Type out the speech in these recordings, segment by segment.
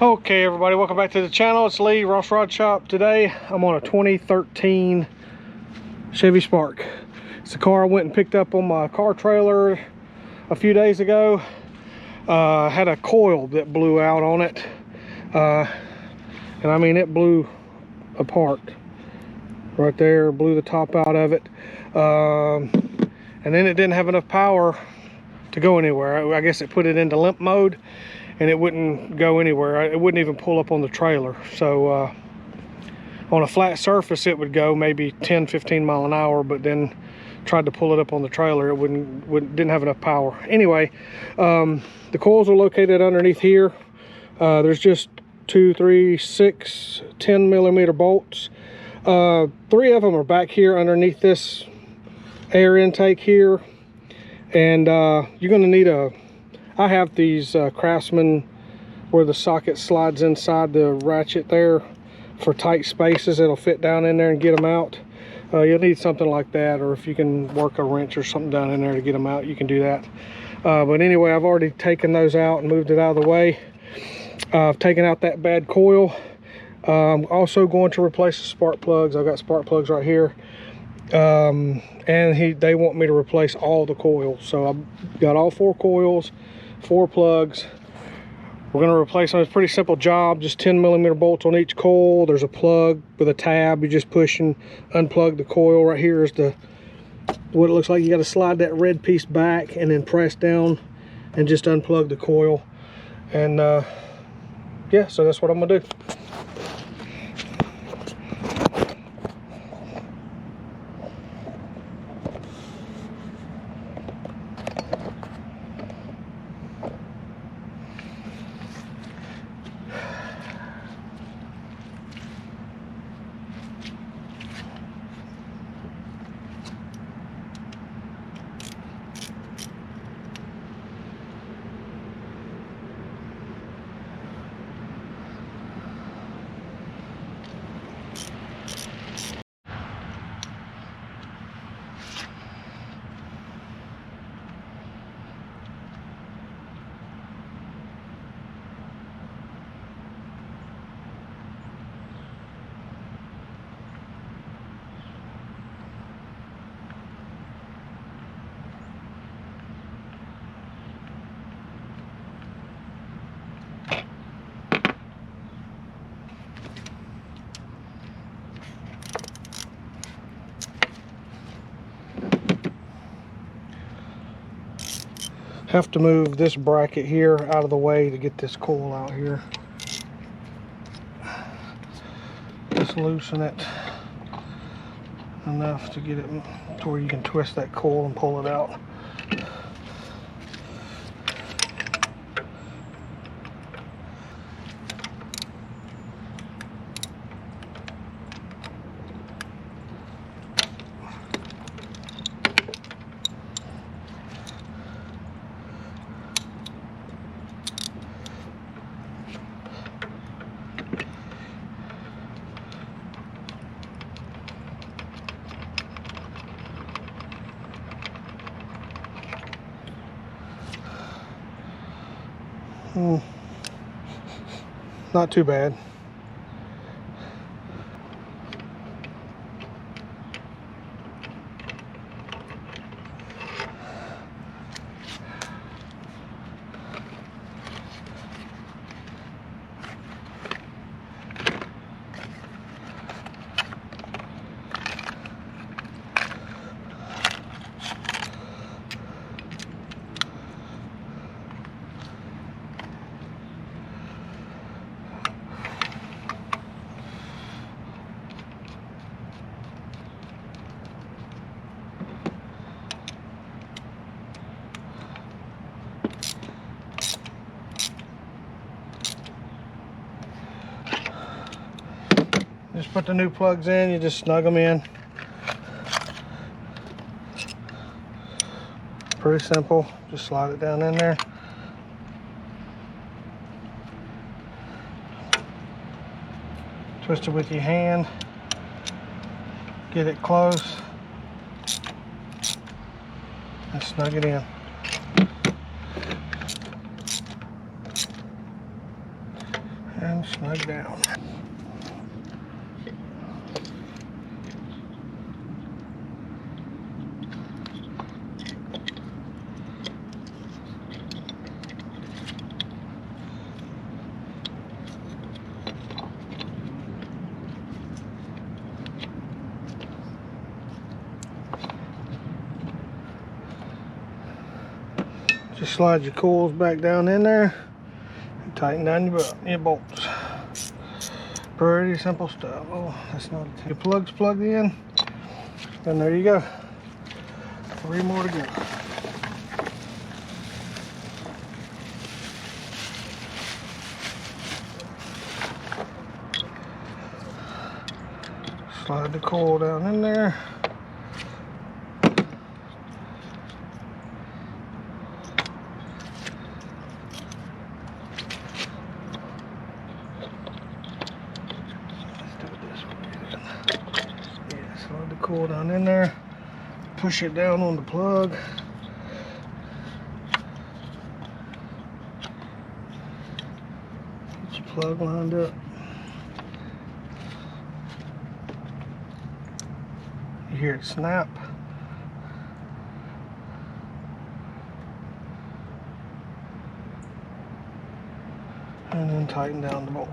Okay, everybody, welcome back to the channel. It's Lee, Ross Rod Shop. Today I'm on a 2013 Chevy Spark. It's the car I went and picked up on my car trailer a few days ago. Had a coil that blew out on it, and I mean it blew apart right there, blew the top out of it, and then it didn't have enough power to go anywhere. I guess it put it into limp mode and it wouldn't go anywhere. It wouldn't even pull up on the trailer. So on a flat surface it would go maybe 10-15 mile an hour, but then tried to pull it up on the trailer, it didn't have enough power. Anyway, the coils are located underneath here. There's just 2, 3, 6 10mm bolts. 3 of them are back here underneath this air intake here, and you're going to need I have these Craftsman where the socket slides inside the ratchet there for tight spaces. It'll fit down in there and get them out. You'll need something like that, or if you can work a wrench or something down in there to get them out, you can do that. But anyway, I've already taken those out and moved it out of the way. I've taken out that bad coil. I'm also going to replace the spark plugs. I've got spark plugs right here. And they want me to replace all the coils. So I've got all 4 coils, 4 plugs. We're going to replace them. It's a pretty simple job, just 10mm bolts on each coil. There's a plug with a tab. You just push and unplug the coil. Right here is what it looks like. You got to slide that red piece back and then press down and just unplug the coil. And yeah, so that's what I'm going to do. Have to move this bracket here out of the way to get this coil out here. Just loosen it enough to get it to where you can twist that coil and pull it out. Not too bad. Just put the new plugs in, you just snug them in. Pretty simple, just slide it down in there. Twist it with your hand, get it close, and snug it in. and snug down. Just slide your coils back down in there and tighten down your bolts. Pretty simple stuff. Oh, that's not it. Your plug's plugged in, and there you go. 3 more to go. Slide the coil down in there. Slide the coil down in there, push it down on the plug. Get your plug lined up. You hear it snap. And then tighten down the bolt.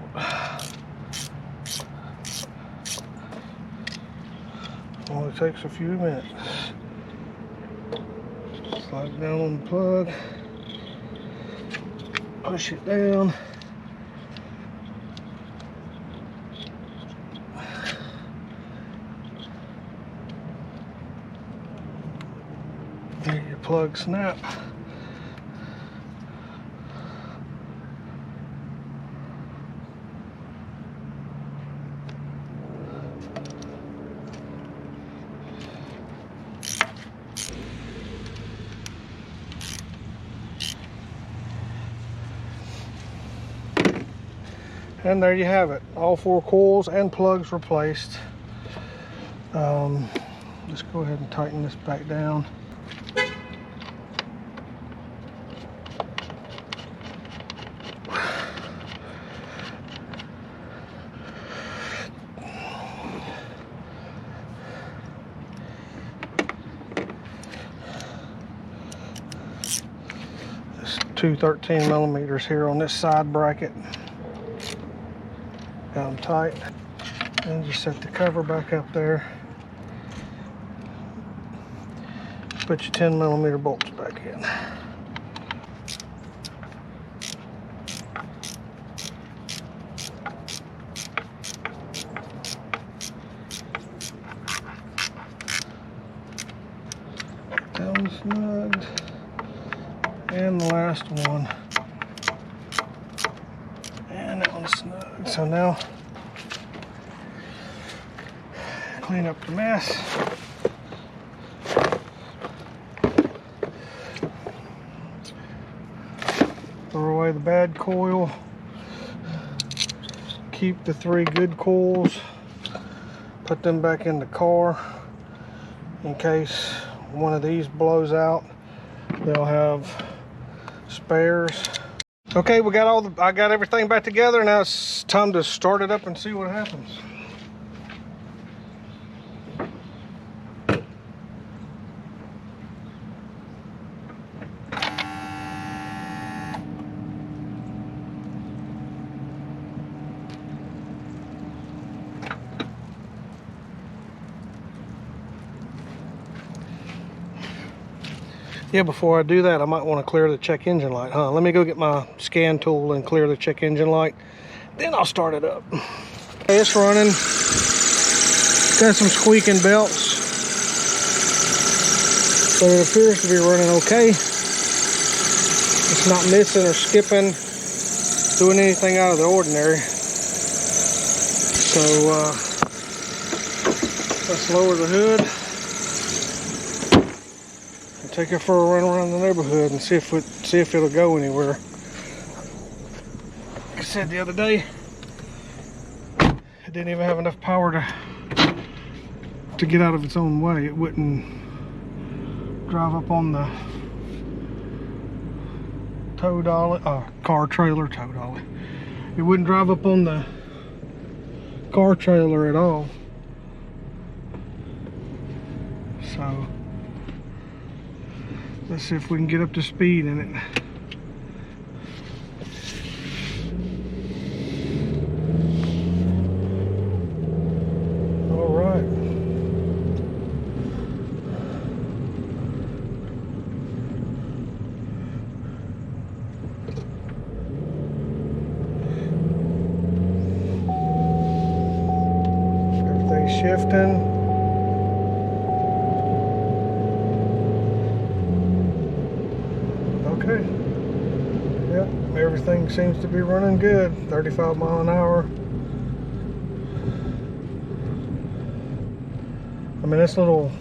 Only takes a few minutes. Slide it down on the plug, push it down. There your plug snap. And there you have it, all 4 coils and plugs replaced. Let's go ahead and tighten this back down. There's 2 13mm here on this side bracket. Got them tight, and just set the cover back up there. Put your 10mm bolts back in. That one's snugged, and the last one. And that one's snug. So now, clean up the mess. Throw away the bad coil. Keep the 3 good coils. Put them back in the car in case one of these blows out. They'll have spares. Okay, I got everything back together. Now it's time to start it up and see what happens. Yeah, before I do that, I might want to clear the check engine light, huh? Let me go get my scan tool and clear the check engine light. Then I'll start it up. Okay, it's running. Got some squeaking belts, but it appears to be running okay. It's not missing or skipping, doing anything out of the ordinary. So let's lower the hood. Take it for a run around the neighborhood and see if it'll go anywhere. Like I said the other day, it didn't even have enough power to get out of its own way. It wouldn't drive up on the tow dolly, car trailer, tow dolly, it wouldn't drive up on the car trailer at all. So let's see if we can get up to speed in it. All right. Everything's shifting. Okay. Yep, everything seems to be running good. 35 mile an hour. I mean, this little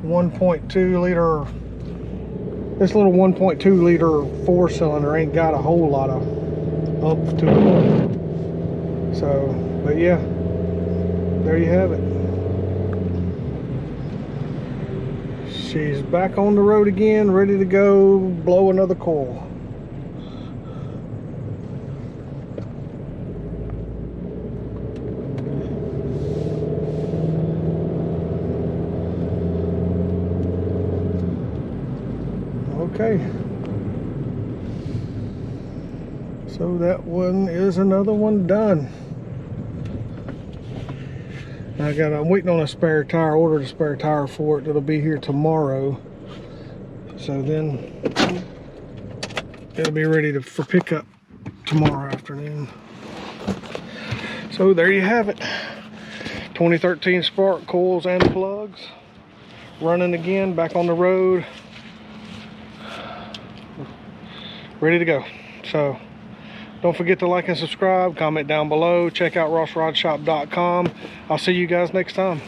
1.2 liter, this little 1.2 liter 4-cylinder ain't got a whole lot of oomph to it. So, but yeah, there you have it. She's back on the road again, ready to go blow another coil. Okay. So that one is another one done. I'm waiting on a spare tire, ordered a spare tire for it. It'll be here tomorrow. So then it'll be ready for pickup tomorrow afternoon. So there you have it. 2013 Spark coils and plugs. Running again, back on the road. Ready to go. So don't forget to like and subscribe, comment down below, check out rossrodshop.com. I'll see you guys next time.